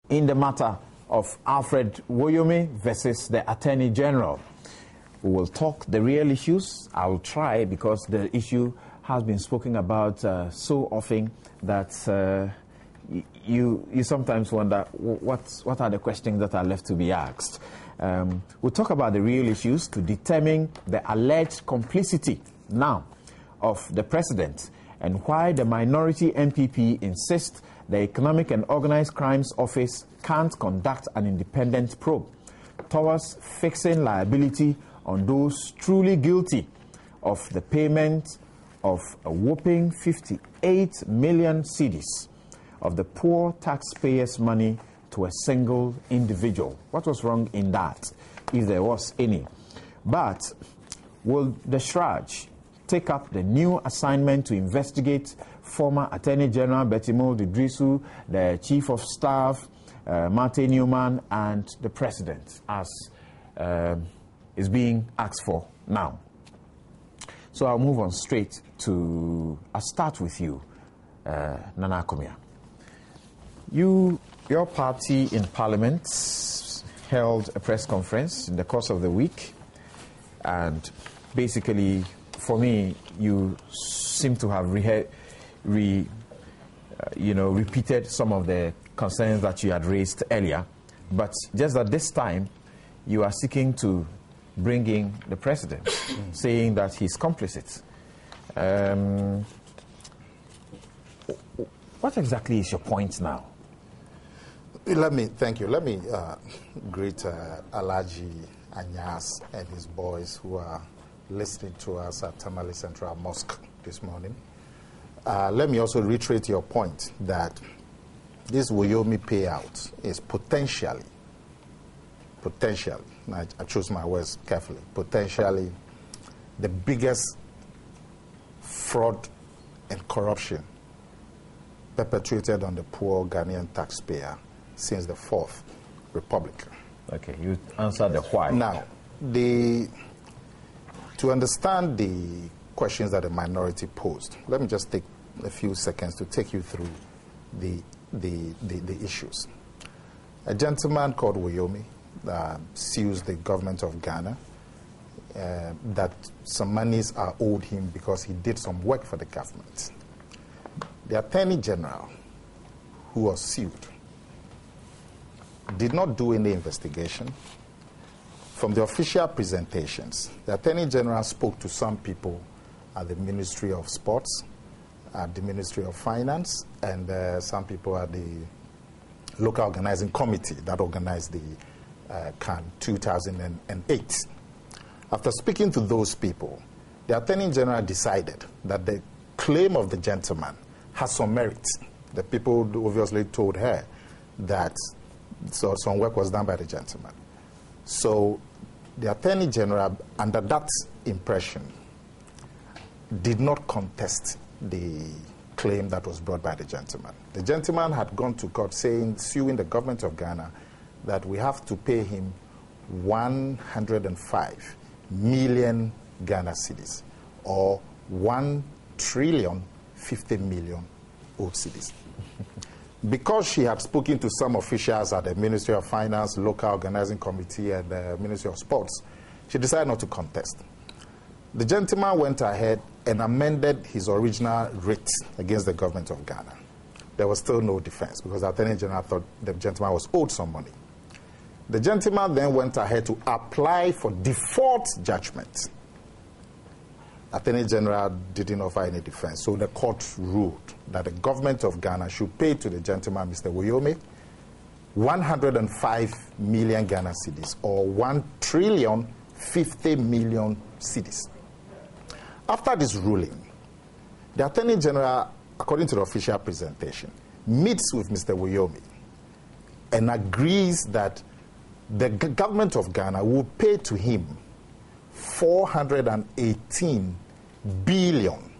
in the matter of Alfred Woyome versus the Attorney General. We will talk the real issues. I will try, because the issue has been spoken about so often that you sometimes wonder what are the questions that are left to be asked. We'll talk about the real issues to determine the alleged complicity now of the president and why the minority MPP insists the Economic and Organized Crimes Office can't conduct an independent probe towards fixing liability on those truly guilty of the payment of a whopping 58 million cedis of the poor taxpayers' money to a single individual. What was wrong in that, if there was any? But will the CHRAJ take up the new assignment to investigate former Attorney General Betimol Didrisu, the Chief of Staff, Martin Newman, and the President, as is being asked for now? So I'll move on straight to, I'll start with you, Nana Akomia. Your party in Parliament held a press conference in the course of the week, and basically, for me, you seem to have repeated some of the concerns that you had raised earlier, but just at this time, you are seeking to bring in the president, saying that he's complicit. What exactly is your point now? Thank you. Let me greet Alaji Anyas and his boys who are listening to us at Tamale Central Mosque this morning. Let me also reiterate your point that this Woyome payout is potentially, I choose my words carefully, potentially the biggest fraud and corruption perpetrated on the poor Ghanaian taxpayer since the Fourth Republic. Okay, you answered the why. Now, to understand the questions that the minority posed, let me just take a few seconds to take you through the issues. A gentleman called Woyome sues the government of Ghana that some monies are owed him because he did some work for the government. The Attorney General, who was sued, did not do any investigation. From the official presentations, the Attorney General spoke to some people at the Ministry of Sports, at the Ministry of Finance, and some people at the local organizing committee that organized the CAN 2008. After speaking to those people, the Attorney General decided that the claim of the gentleman has some merit. The people obviously told her that some work was done by the gentleman. So the Attorney General, under that impression, did not contest the claim that was brought by the gentleman. The gentleman had gone to court suing the government of Ghana that we have to pay him 105 million Ghana cedis, or 1,050 million old cedis. Because she had spoken to some officials at the Ministry of Finance, local organizing committee, and the Ministry of Sports, she decided not to contest. The gentleman went ahead and amended his original writ against the government of Ghana. There was still no defense because the Attorney General thought the gentleman was owed some money. The gentleman then went ahead to apply for default judgment. Attorney General didn't offer any defense, so the court ruled that the government of Ghana should pay to the gentleman, Mr. Woyome, 105 million Ghana cedis, or 1,050 million cedis. After this ruling, the Attorney General, according to the official presentation, meets with Mr. Woyome and agrees that the government of Ghana will pay to him 418 billion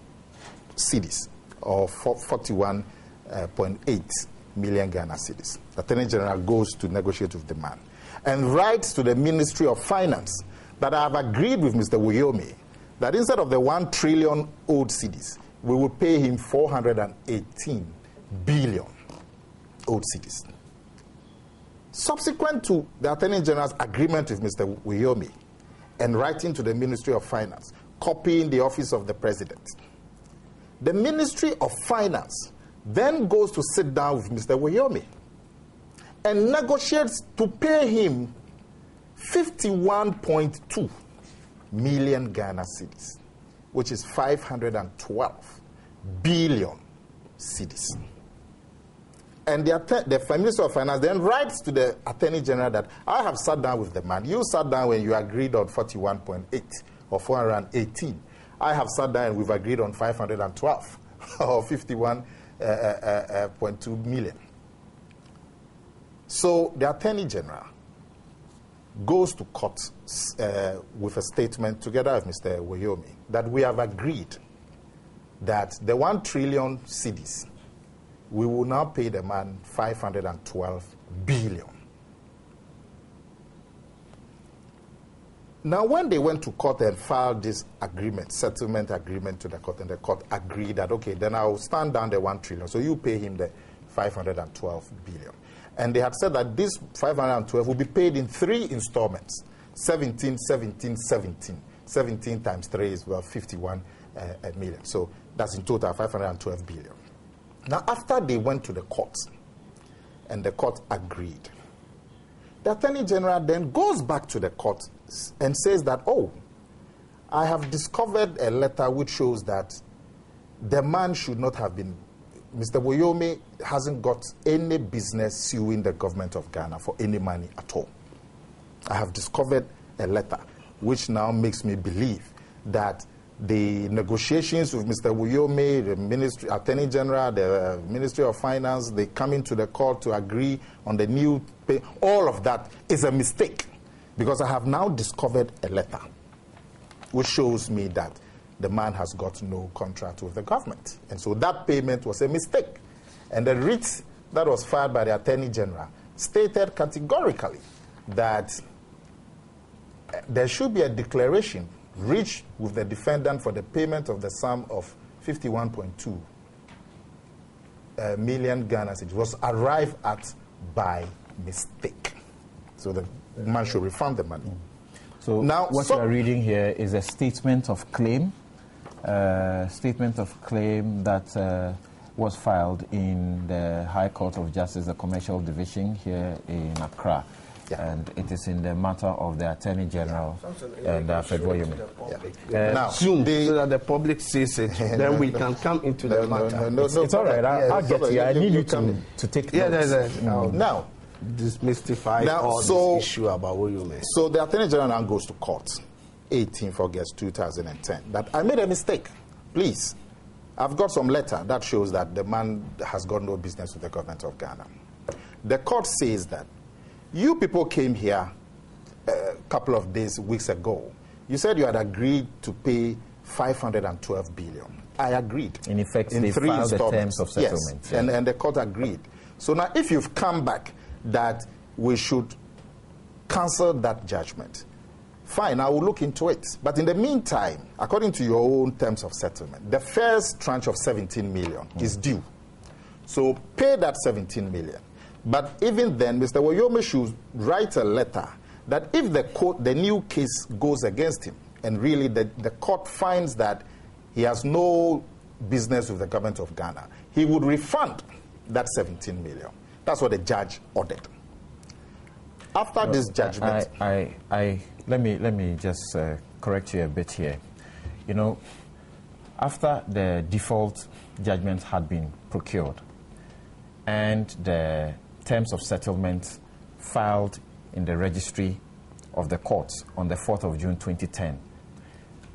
cedis, or 41.8 million Ghana cedis. The Attorney General goes to negotiate with the man and writes to the Ministry of Finance that I have agreed with Mr. Woyome that instead of the 1 trillion old cedis, we will pay him 418 billion old cedis. subsequent to the Attorney General's agreement with Mr. Woyome and writing to the Ministry of Finance, copying the Office of the President, the Ministry of Finance then goes to sit down with Mr. Woyome and negotiates to pay him 51.2 million Ghana cedis, which is 512 billion cedis. And the Minister of Finance then writes to the Attorney General that I have sat down with the man. You sat down when you agreed on 41.8 or 418. I have sat down and we've agreed on 512 or 51.2 million. So the Attorney General goes to court with a statement together with Mr. Woyome that we have agreed that the 1 trillion cedis, we will now pay the man 512 billion. Now, when they went to court and filed this agreement, settlement agreement to the court, and the court agreed that, okay, then I'll stand down the 1 trillion, so you pay him the 512 billion. And they had said that this 512 will be paid in 3 installments, 17, 17, 17. 17 times 3 is about 51 million. So that's in total 512 billion. Now, after they went to the court, and the court agreed, the Attorney General then goes back to the court and says that, oh, I have discovered a letter which shows that the man should not have been, Mr. Woyome hasn't got any business suing the government of Ghana for any money at all. I have discovered a letter which now makes me believe that the negotiations with Mr. Woyome, the Ministry, Attorney General, the Ministry of Finance, they come into the court to agree on the new pay. All of that is a mistake, because I have now discovered a letter which shows me that the man has got no contract with the government. And so that payment was a mistake. And the writ that was filed by the Attorney General stated categorically that there should be a declaration reached with the defendant for the payment of the sum of 51.2 million Ghana cedis was arrived at by mistake. So the man should refund the money. So now, what you are reading here is a statement of claim, that was filed in the High Court of Justice, the Commercial Division here in Accra. Yeah. And it is in the matter of the Attorney General and Alfred Woyome. Now, soon, so that the public sees it, then we can come into the matter. No, it's all right. I'll get you. I need you to take notes. Now, demystify all this issue about Woyome. So the Attorney General now goes to court, 18th August 2010, that I made a mistake. Please, I've got some letter that shows that the man has got no business with the government of Ghana. The court says that you people came here a couple of weeks ago. You said you had agreed to pay 512 billion. I agreed. In effect, they filed the terms of settlement. Yes, yeah. and the court agreed. So now if you've come back that we should cancel that judgment, fine, I will look into it. But in the meantime, according to your own terms of settlement, the first tranche of 17 million is due. So pay that 17 million. But even then, Mr. Woyome should write a letter that if the new case goes against him, and really the court finds that he has no business with the government of Ghana, he would refund that 17 million. That's what the judge ordered. After this judgment... Let me just correct you a bit here. You know, after the default judgment had been procured and the terms of settlement filed in the registry of the courts on the 4th of June 2010,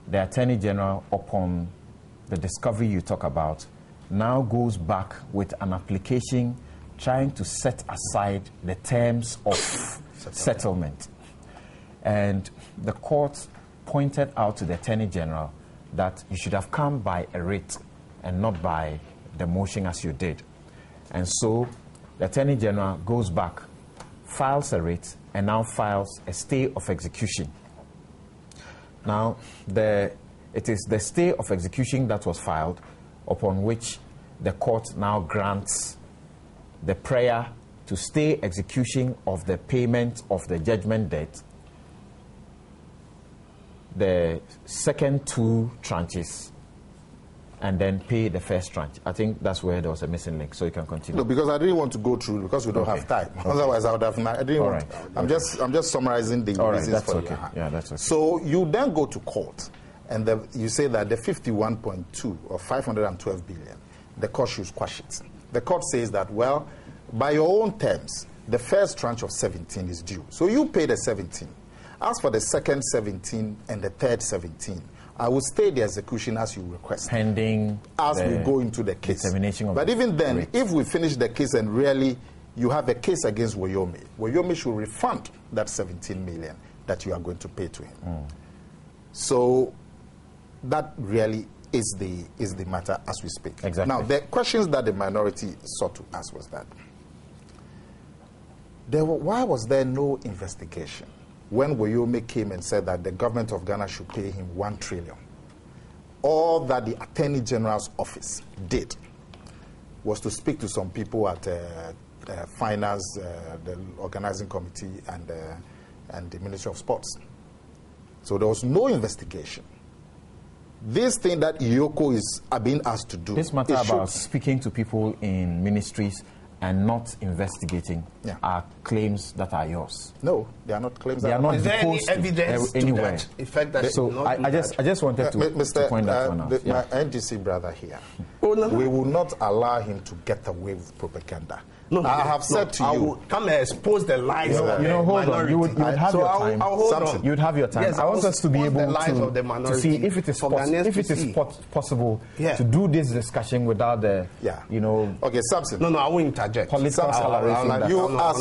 the Attorney General, upon the discovery you talk about, now goes back with an application trying to set aside the terms of settlement. And the court pointed out to the Attorney General that you should have come by a writ and not by the motion as you did. And so the Attorney General goes back, files a writ, and now files a stay of execution. Now, it is the stay of execution that was filed, upon which the court now grants the prayer to stay execution of the payment of the judgment debt, the second 2 tranches, and then pay the first tranche. I think that's where there was a missing link, so you can continue. No, because I didn't want to go through because we don't have time. Otherwise, I would have. I didn't want. I'm just summarizing the reasons for it. Yeah, that's okay. So you then go to court, and you say that the 51.2 or 512 billion, the court should squash it. The court says that, well, by your own terms, the first tranche of 17 is due. So you pay the 17. As for the second 17 and the third 17, I will stay the execution as you request. Pending as we go into the case. Determination of but even then, rate. if we finish the case and really you have a case against Woyome, Woyome should refund that 17 million that you are going to pay to him. So that really is the matter as we speak. Exactly. Now, the questions that the minority sought to ask was that, why was there no investigation when Woyome came and said that the government of Ghana should pay him 1 trillion? All that the Attorney General's office did was to speak to some people at finance, the organizing committee, and the Ministry of Sports. So there was no investigation. This thing that Iyoko is being asked to do. This matter about speaking to people in ministries and not investigating are claims that are yours. No, they are not claims. They are not. Is there any evidence anywhere? To that effect that so I just wanted to point that one out. My NGC brother here, we will not allow him to get away with propaganda. I have said to you, I will come and expose the lies of the hold on. You would have your time. You would have your time. Yes, I want us to be able to see if it is possible to do this discussion without the, Okay, Samson. No, I won't interject. Political acceleration. You ask